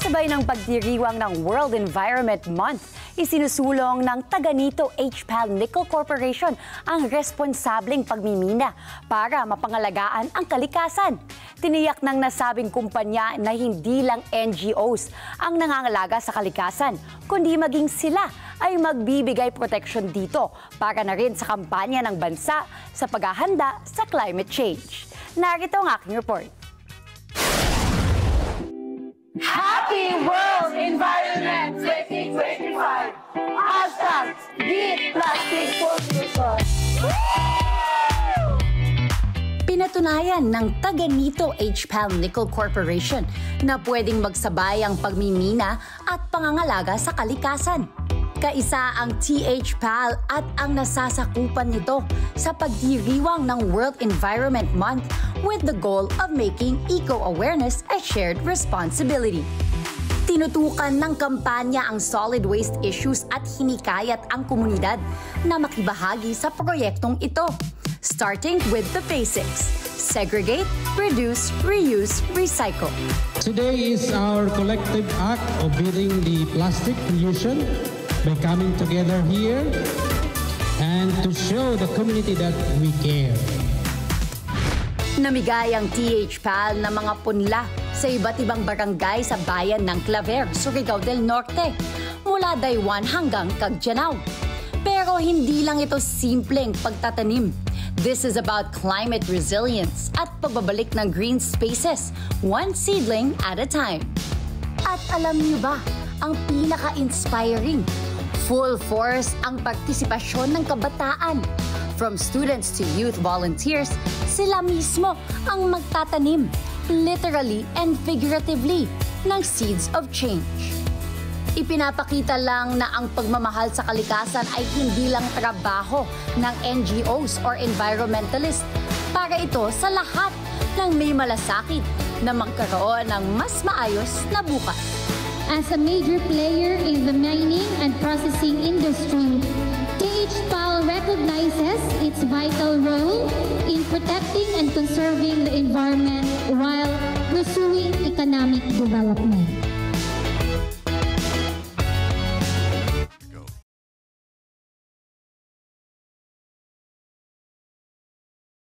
Kasabay ng pagdiriwang ng World Environment Month, isinusulong ng Taganito HPAL Nickel Corporation ang responsableng pagmimina para mapangalagaan ang kalikasan. Tiniyak ng nasabing kumpanya na hindi lang NGOs ang nangangalaga sa kalikasan, kundi maging sila ay magbibigay proteksyon dito para na rin sa kampanya ng bansa sa paghahanda sa climate change. Narito ang aking report. Happy World Environment 2025! Hashtag Beat Plastic Pollution! Pinatunayan ng Taganito HPAL Nickel Corporation na pwedeng magsabay ang pagmimina at pangangalaga sa kalikasan. Kaisa ang THPAL at ang nasasakupan nito sa pagdiriwang ng World Environment Month with the goal of making eco-awareness a shared responsibility. Tinutukan ng kampanya ang solid waste issues at hinikayat ang komunidad na makibahagi sa proyektong ito. Starting with the basics: segregate, reduce, reuse, recycle. Today is our collective act of beating the plastic pollution by coming together here and to show the community that we care. Namigay ang THPAL na mga punla sa iba't ibang barangay sa bayan ng Claver, Surigao del Norte, mula Daywan hanggang Cagdianao. Pero hindi lang ito simpleng pagtatanim. This is about climate resilience at pagbabalik ng green spaces, one seedling at a time. At alam niyo ba, ang pinaka-inspiring, full force ang partisipasyon ng kabataan. From students to youth volunteers, sila mismo ang magtatanim, literally and figuratively, ng seeds of change. Ipinapakita lang na ang pagmamahal sa kalikasan ay hindi lang trabaho ng NGOs or environmentalists. Para ito sa lahat ng may malasakit na magkaroon ng mas maayos na bukas. As a major player in the mining and processing industry, THPAL recognizes its vital role in protecting and conserving the environment while pursuing economic development.